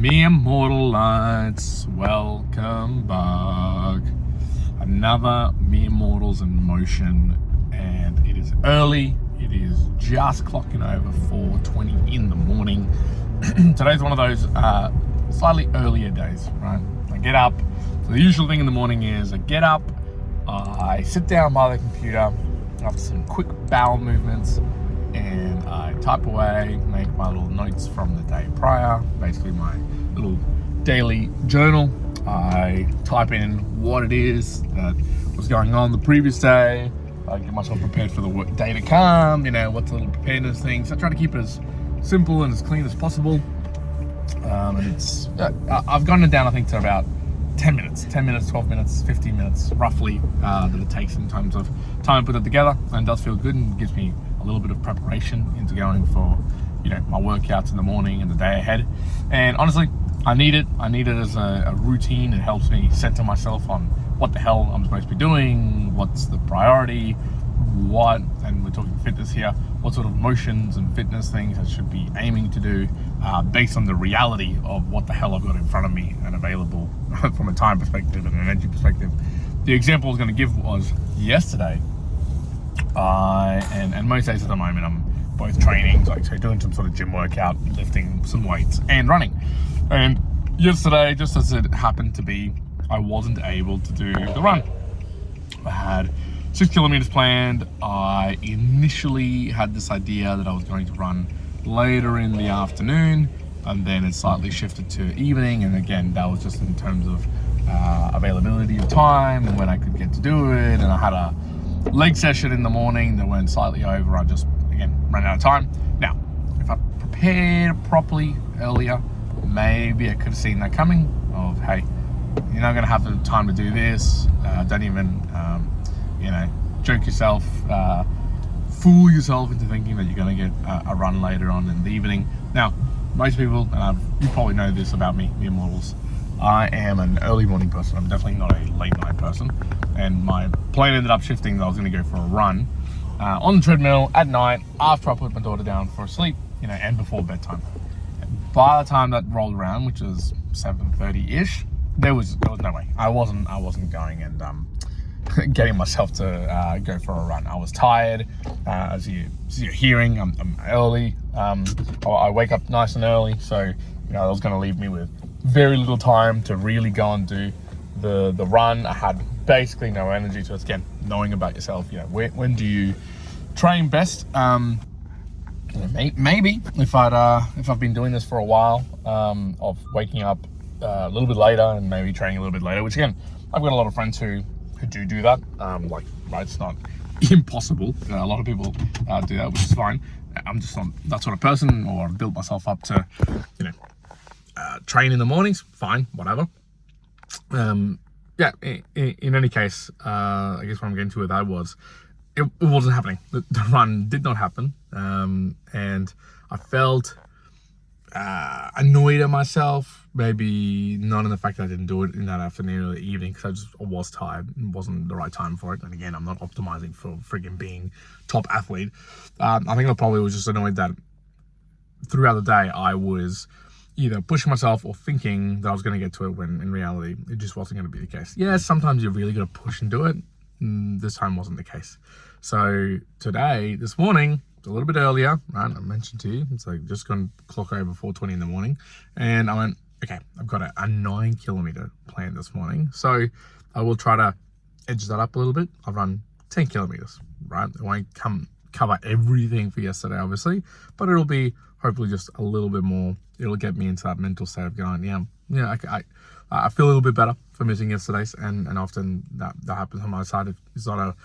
Mere mortal lights, welcome back. Another Mere Mortals in motion, and it is early. It is just clocking over 4:20 in the morning. Today's one of those slightly earlier days, right? I get up. So the usual thing in the morning is I get up, I sit down by the computer after some quick bowel movements, and I type away, make my little notes from the day prior, basically my little daily journal. I type in what it is that was going on the previous day. I get myself prepared for the day to come, what's the little preparedness things. I try to keep it as simple and as clean as possible. And it's, I've gotten it down, I think, to about 10 minutes, 12 minutes, 15 minutes, roughly, that it takes in terms of time to put it together. And it does feel good and gives me a little bit of preparation into going for, my workouts in the morning and the day ahead. And honestly, I need it. I need it as a routine. It helps me center myself on what the hell I'm supposed to be doing, what's the priority, and we're talking fitness here, what sort of motions and fitness things I should be aiming to do based on the reality of what the hell I've got in front of me and available from a time perspective and an energy perspective. The example I was going to give was yesterday. And most days at the moment I'm both training, so doing some sort of gym workout, lifting some weights and running. And yesterday, just as it happened to be, I wasn't able to do the run. I had 6 kilometers planned. I initially had this idea that I was going to run later in the afternoon, and then it slightly shifted to evening. And again, that was just in terms of availability of time and when I could get to do it. And I had a leg session in the morning that went slightly over. I just, again, ran out of time. Now, if I prepared properly earlier, maybe I could have seen that coming of, hey, you're not going to have the time to do this. Don't even, joke yourself, fool yourself into thinking that you're going to get a run later on in the evening. Now, most people, and you probably know this about me, Mere Mortals, I am an early morning person. I'm definitely not a late night person. And my plan ended up shifting that I was going to go for a run on the treadmill at night after I put my daughter down for sleep, and before bedtime. By the time that rolled around, which was 7:30-ish, there was no way. I wasn't going and getting myself to go for a run. I was tired. As you're hearing, I'm early. I wake up nice and early, so that was going to leave me with very little time to really go and do the run. I had basically no energy. So it's, again, knowing about yourself. When do you train best? Maybe if I've been doing this for a while, of waking up a little bit later and maybe training a little bit later, which, again, I've got a lot of friends who do that. It's not impossible. A lot of people do that, which is fine. I'm just not that sort of person, or I've built myself up to, train in the mornings. Fine, whatever. In any case, I guess what I'm getting to with that was, it wasn't happening. The run did not happen. And I felt annoyed at myself, maybe not in the fact that I didn't do it in that afternoon or the evening, because I was tired and wasn't the right time for it. And again, I'm not optimizing for friggin' being top athlete. I think I probably was just annoyed that throughout the day I was either pushing myself or thinking that I was going to get to it, when in reality it just wasn't going to be the case. Yeah, sometimes you're really going to push and do it. This time wasn't the case. So this morning, a little bit earlier, right? I mentioned to you, it's like just going to clock over 4:20 in the morning. And I went, okay, I've got a 9 kilometer plan this morning. So I will try to edge that up a little bit. I've run 10 kilometers, right? I won't cover everything for yesterday, obviously, but it'll be hopefully just a little bit more. It'll get me into that mental state of going, I feel a little bit better for missing yesterday's, and often that happens on my side. It's not a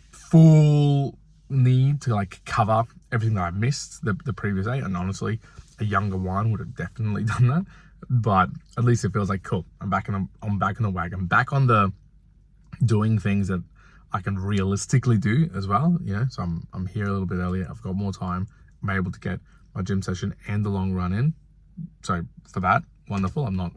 full need to cover everything that I missed the previous day, and honestly, a younger one would have definitely done that. But at least it feels like, cool, I'm back on the wagon, back on the doing things that I can realistically do as well. So I'm here a little bit earlier. I've got more time. I'm able to get my gym session and the long run in. So for that, wonderful. I'm not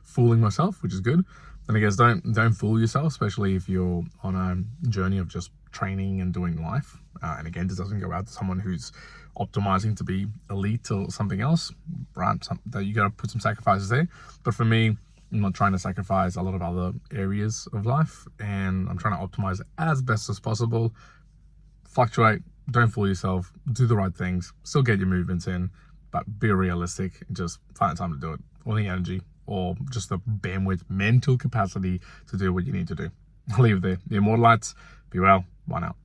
fooling myself, which is good. And I guess don't fool yourself, especially if you're on a journey of just training and doing life. And again, this doesn't go out to someone who's optimizing to be elite or something else, right? That you got to put some sacrifices there. But for me, I'm not trying to sacrifice a lot of other areas of life, and I'm trying to optimize as best as possible. Fluctuate, don't fool yourself, do the right things, still get your movements in, but be realistic and just find the time to do it, or the energy, or just the bandwidth, mental capacity to do what you need to do. I'll leave it there. The Immortalites, be well, bye now.